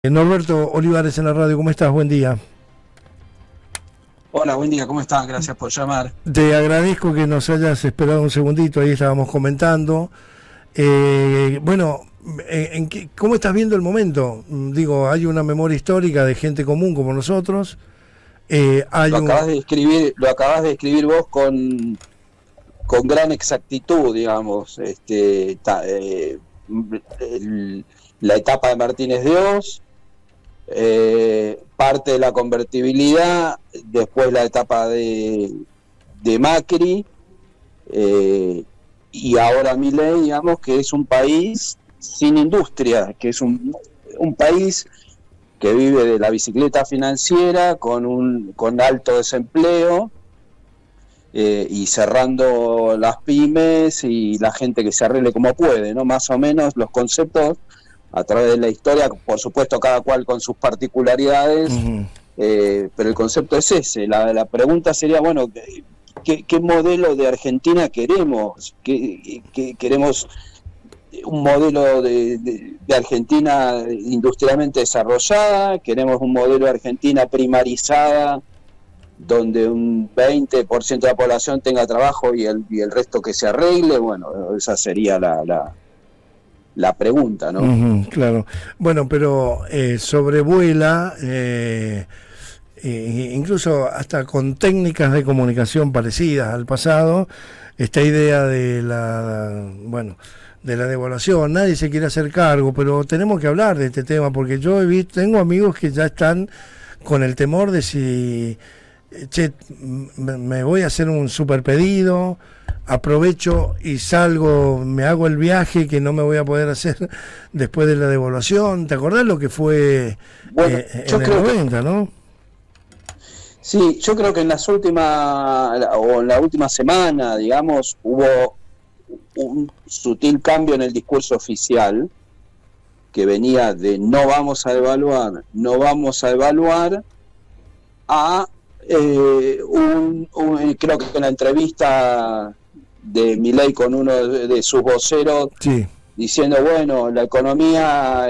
Norberto Olivares en la radio, ¿cómo estás? Buen día. Hola, buen día, ¿cómo estás? Gracias por llamar. Te agradezco que nos hayas esperado un segundito, ahí estábamos comentando. Bueno, ¿cómo estás viendo el momento? Digo, hay una memoria histórica de gente común como nosotros. Hay Lo un... acabas de describir, lo acabas de describir vos con gran exactitud, digamos. La etapa de Martínez de Oz, parte de la convertibilidad, después la etapa de Macri, y ahora Milei, digamos, que es un país sin industria, que es un país que vive de la bicicleta financiera con alto desempleo, y cerrando las pymes y la gente que se arregle como puede, ¿no? Más o menos los conceptos a través de la historia, por supuesto cada cual con sus particularidades, pero el concepto es ese. La pregunta sería, bueno, ¿qué modelo de Argentina queremos? ¿Queremos un modelo de Argentina industrialmente desarrollada? ¿Queremos un modelo de Argentina primarizada, donde un 20% de la población tenga trabajo y el resto que se arregle? Bueno, esa sería la pregunta, ¿no? Claro. Bueno, pero sobrevuela, incluso hasta con técnicas de comunicación parecidas al pasado, esta idea de de la devaluación. Nadie se quiere hacer cargo, pero tenemos que hablar de este tema porque yo tengo amigos que ya están con el temor de si, che, me voy a hacer un super pedido, aprovecho y salgo, me hago el viaje que no me voy a poder hacer después de la devaluación. ¿Te acordás lo que fue Bueno, en el 90, no? sí, yo creo que en la última semana, digamos, hubo un sutil cambio en el discurso oficial, que venía de no vamos a devaluar, a creo que en la entrevista de Milei con uno de sus voceros, Sí. diciendo, bueno, la economía,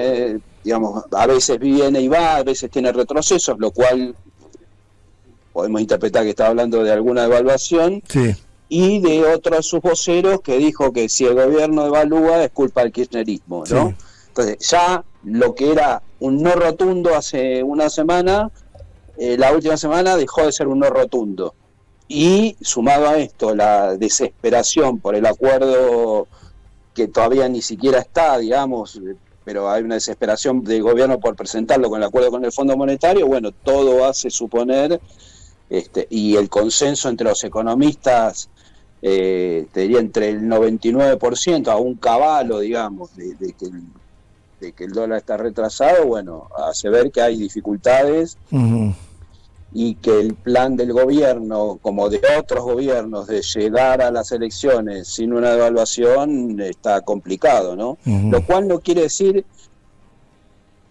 digamos, a veces viene y va, a veces tiene retrocesos, lo cual podemos interpretar que está hablando de alguna devaluación, Sí. y de otro de sus voceros que dijo que si el gobierno devalúa es culpa del kirchnerismo, ¿no? Sí. Entonces, ya lo que era un no rotundo hace una semana, la última semana dejó de ser un no rotundo. Y sumado a esto, la desesperación por el acuerdo que todavía ni siquiera está, digamos, pero hay una desesperación del gobierno por presentarlo con el acuerdo con el Fondo Monetario, bueno, todo hace suponer, y el consenso entre los economistas, te diría entre el 99% a un caballo, digamos, de que el dólar está retrasado, bueno, hace ver que hay dificultades, y que el plan del gobierno, como de otros gobiernos, de llegar a las elecciones sin una devaluación está complicado, ¿no? Lo cual no quiere decir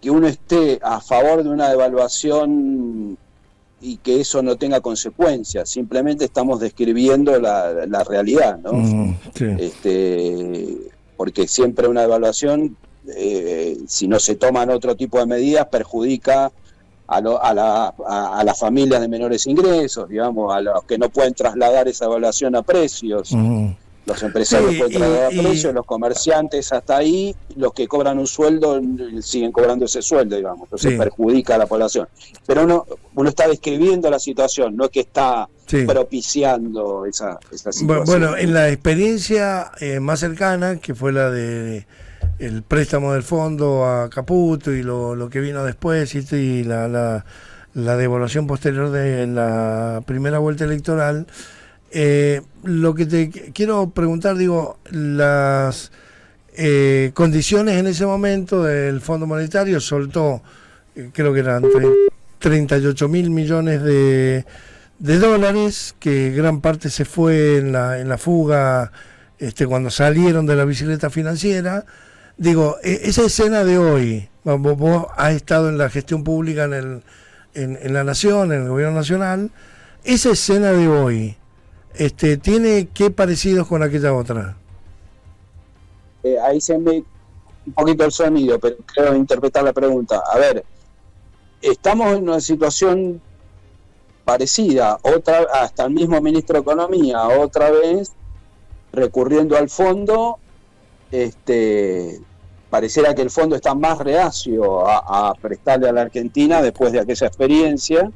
que uno esté a favor de una devaluación y que eso no tenga consecuencias, simplemente estamos describiendo la realidad, ¿no? Sí. Porque siempre una devaluación, si no se toman otro tipo de medidas, perjudica a las familias de menores ingresos, digamos, a los que no pueden trasladar esa evaluación a precios. Los empresarios Sí, pueden trasladar a precios, los comerciantes hasta ahí, los que cobran un sueldo siguen cobrando ese sueldo, digamos, entonces sí. perjudica a la población. Pero uno está describiendo la situación, no es que está propiciando esa situación. Bueno, en la experiencia más cercana, que fue la de el préstamo del fondo a Caputo y lo que vino después y la devaluación posterior de la primera vuelta electoral, lo que te quiero preguntar, digo, las condiciones en ese momento del Fondo Monetario soltó, creo que eran 38 mil millones de dólares, que gran parte se fue en la fuga cuando salieron de la bicicleta financiera. Digo, esa escena de hoy, vos has estado en la gestión pública en la nación, en el gobierno nacional, esa escena de hoy, ¿tiene qué parecidos con aquella otra? Ahí se me un poquito el sonido, pero creo interpretar la pregunta. A ver, estamos en una situación parecida, hasta el mismo ministro de Economía, otra vez, recurriendo al fondo, pareciera que el fondo está más reacio a prestarle a la Argentina después de aquella experiencia.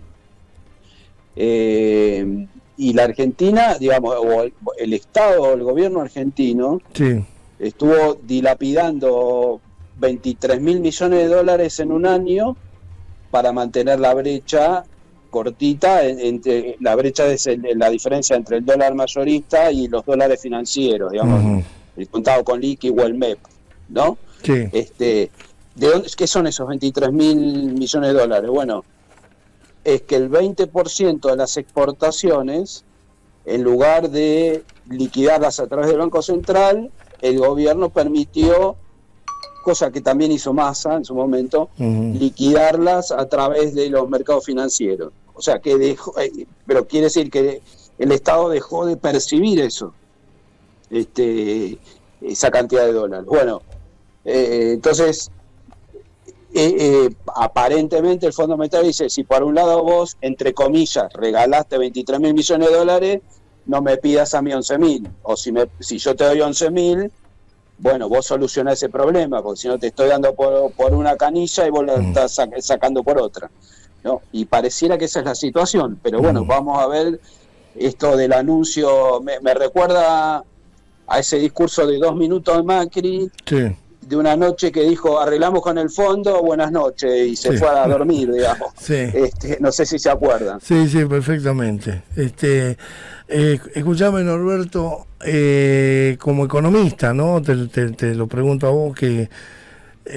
Y la Argentina, digamos, o el Estado o el gobierno argentino, sí, estuvo dilapidando 23.000 millones de dólares en un año para mantener la brecha cortita, entre la brecha es la diferencia entre el dólar mayorista y los dólares financieros, digamos, el contado con liqui o el MEP, ¿no? Sí. ¿De dónde, qué son esos 23.000 millones de dólares? Bueno, es que el 20% de las exportaciones, en lugar de liquidarlas a través del Banco Central, el gobierno permitió, cosa que también hizo Massa en su momento, liquidarlas a través de los mercados financieros. O sea, que dejó, pero quiere decir que el Estado dejó de percibir eso, esa cantidad de dólares. Bueno, entonces, aparentemente el Fondo Monetario dice, si por un lado vos, entre comillas, regalaste 23.000 millones de dólares, no me pidas a mí 11.000, o si yo te doy 11.000, bueno, vos solucionás ese problema, porque si no te estoy dando por una canilla y vos la estás sacando por otra, ¿no? Y pareciera que esa es la situación, pero bueno, vamos a ver, esto del anuncio, me recuerda a ese discurso de 2 minutos de Macri, sí, de una noche que dijo, arreglamos con el fondo, buenas noches, y se fue a dormir, digamos. Sí. No sé si se acuerdan. Sí, perfectamente. Escuchame, Norberto, como economista, ¿no? Te lo pregunto a vos, que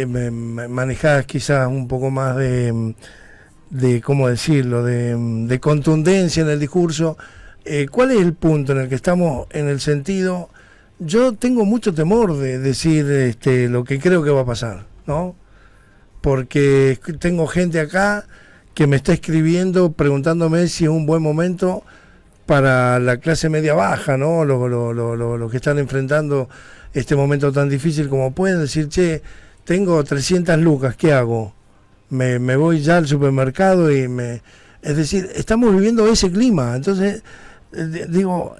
me manejás quizás un poco más de ¿cómo decirlo?, de contundencia en el discurso. ¿Cuál es el punto en el que estamos en el sentido? Yo tengo mucho temor de decir lo que creo que va a pasar, ¿no? Porque tengo gente acá que me está escribiendo preguntándome si es un buen momento para la clase media baja, ¿no? Los que están enfrentando este momento tan difícil, como pueden decir, che, tengo 300 lucas, ¿qué hago? Me voy ya al supermercado y es decir, estamos viviendo ese clima. Entonces, digo,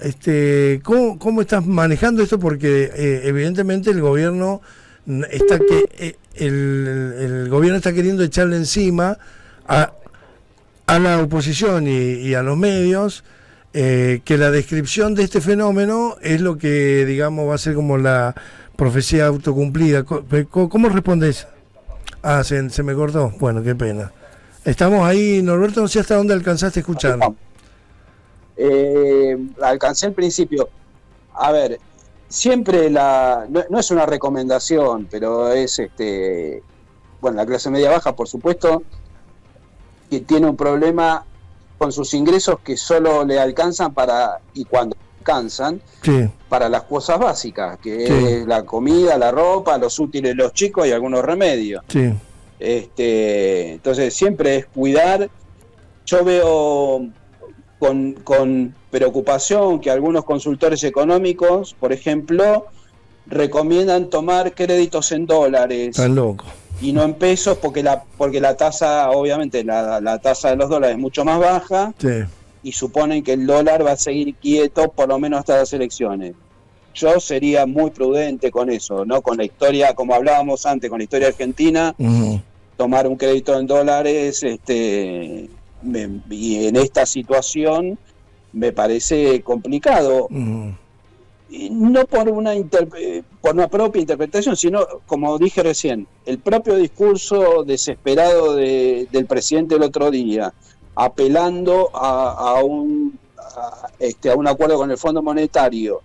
¿cómo estás manejando esto? Porque evidentemente el gobierno está el gobierno está queriendo echarle encima a la oposición y a los medios, que la descripción de este fenómeno es lo que, digamos, va a ser como la profecía autocumplida. ¿Cómo respondes? Ah, se me cortó. Bueno, qué pena. Estamos ahí, Norberto, no sé hasta dónde alcanzaste a escuchar. Alcancé el principio. A ver, siempre no es una recomendación, pero es bueno, la clase media baja, por supuesto, que tiene un problema con sus ingresos que solo le alcanzan y cuando alcanzan, sí, para las cosas básicas, que sí, es la comida, la ropa, los útiles de los chicos y algunos remedios. Sí. Entonces siempre es cuidar. Yo veo con preocupación que algunos consultores económicos, por ejemplo, recomiendan tomar créditos en dólares. Están locos. Y no en pesos, porque la tasa, obviamente, la tasa de los dólares es mucho más baja, Sí. y suponen que el dólar va a seguir quieto por lo menos hasta las elecciones. Yo sería muy prudente con eso, ¿no? Con la historia, como hablábamos antes, con la historia argentina, tomar un crédito en dólares, y en esta situación me parece complicado. Y no por una propia interpretación, sino, como dije recién, el propio discurso desesperado del presidente el otro día, apelando a un acuerdo con el Fondo Monetario,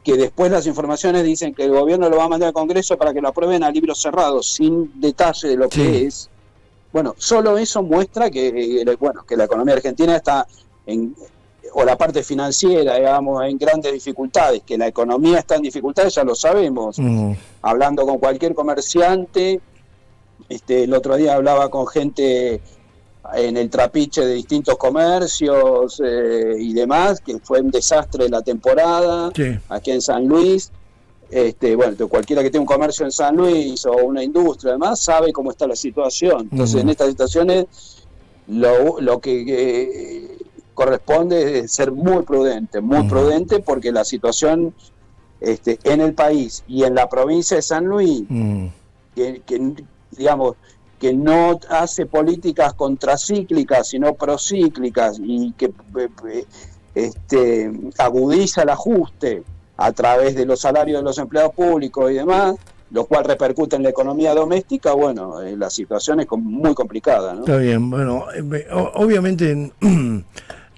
que después las informaciones dicen que el gobierno lo va a mandar al Congreso para que lo aprueben a libros cerrados, sin detalle de lo que es. Bueno, solo eso muestra que la economía argentina está o la parte financiera, digamos, en grandes dificultades. Que la economía está en dificultades, ya lo sabemos. Hablando con cualquier comerciante, el otro día hablaba con gente en el trapiche de distintos comercios y demás, que fue un desastre la temporada, aquí en San Luis. Bueno, cualquiera que tenga un comercio en San Luis o una industria además sabe cómo está la situación. Entonces, en estas situaciones lo que corresponde es ser muy prudente, porque la situación en el país y en la provincia de San Luis, digamos, que no hace políticas contracíclicas, sino procíclicas, y que agudiza el ajuste a través de los salarios de los empleados públicos y demás, lo cual repercute en la economía doméstica. Bueno, la situación es muy complicada, ¿no? Está bien, bueno, obviamente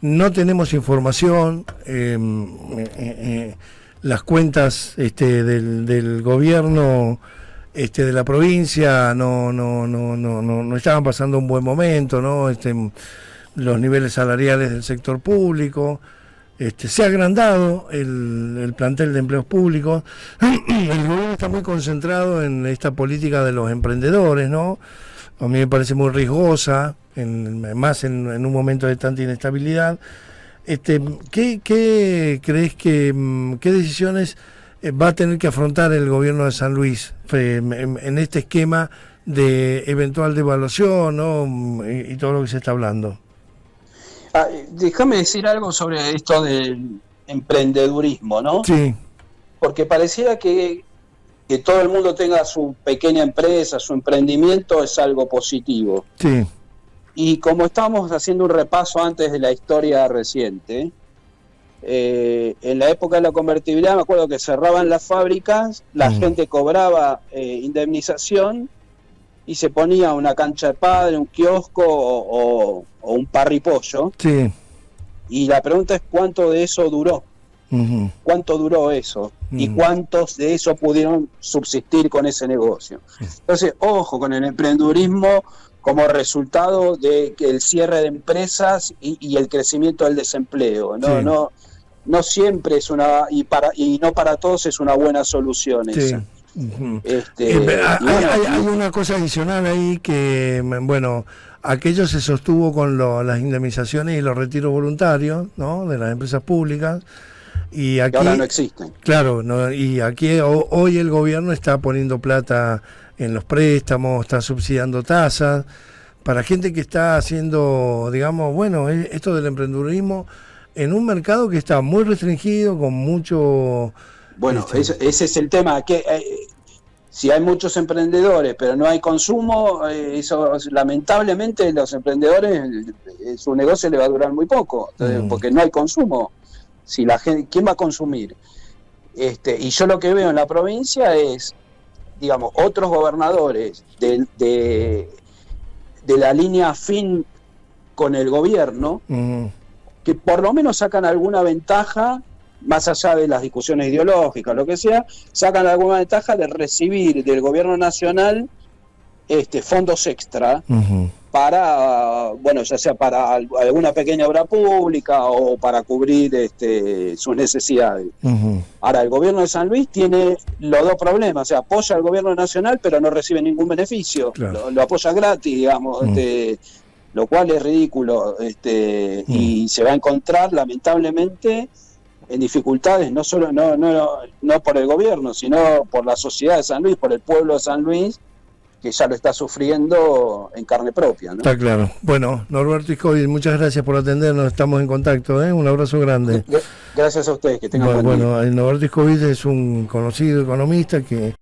no tenemos información, las cuentas del gobierno de la provincia no estaban pasando un buen momento, ¿no? Los niveles salariales del sector público, se ha agrandado el plantel de empleos públicos. El gobierno está muy concentrado en esta política de los emprendedores, ¿no? A mí me parece muy riesgosa, más en un momento de tanta inestabilidad. ¿Qué crees qué decisiones va a tener que afrontar el gobierno de San Luis en este esquema de eventual devaluación, ¿no? y todo lo que se está hablando? Déjame decir algo sobre esto del emprendedurismo, ¿no? Sí. Porque pareciera que todo el mundo tenga su pequeña empresa, su emprendimiento, es algo positivo. Sí. Y como estábamos haciendo un repaso antes de la historia reciente, en la época de la convertibilidad me acuerdo que cerraban las fábricas, la gente cobraba indemnización y se ponía una cancha de pádel, un kiosco o un parripollo. Sí. Y la pregunta es cuánto de eso duró. ¿Cuánto duró eso? ¿Y cuántos de eso pudieron subsistir con ese negocio? Entonces, ojo con el emprendedurismo como resultado de el cierre de empresas y el crecimiento del desempleo. No siempre es y no para todos es una buena solución esa. Hay una cosa adicional ahí que, bueno, aquello se sostuvo con las indemnizaciones y los retiros voluntarios, ¿no?, de las empresas públicas. Y aquí, ahora no existen. Claro, ¿no? Y aquí hoy el gobierno está poniendo plata en los préstamos, está subsidiando tasas para gente que está haciendo, digamos, bueno, esto del emprendedurismo en un mercado que está muy restringido, con mucho... Bueno, ese es el tema, que si hay muchos emprendedores pero no hay consumo, eso lamentablemente los emprendedores, su negocio le va a durar muy poco, porque no hay consumo. Si la gente, ¿quién va a consumir? Y yo lo que veo en la provincia es, digamos, otros gobernadores de la línea afín con el gobierno, que por lo menos sacan alguna ventaja, más allá de las discusiones ideológicas, lo que sea, sacan alguna ventaja de recibir del gobierno nacional fondos extra para, bueno, ya sea para alguna pequeña obra pública o para cubrir sus necesidades. Ahora, el gobierno de San Luis tiene los dos problemas, o sea, apoya al gobierno nacional pero no recibe ningún beneficio, claro. Lo apoya gratis, digamos, lo cual es ridículo, y se va a encontrar lamentablemente en dificultades, no solo no por el gobierno, sino por la sociedad de San Luis, por el pueblo de San Luis, que ya lo está sufriendo en carne propia, ¿no? Está claro. Bueno, Norberto Iscovi, muchas gracias por atendernos, estamos en contacto, ¿eh? Un abrazo grande. Gracias a ustedes, que tengan buen día. Bueno, Norberto Iscovi es un conocido economista que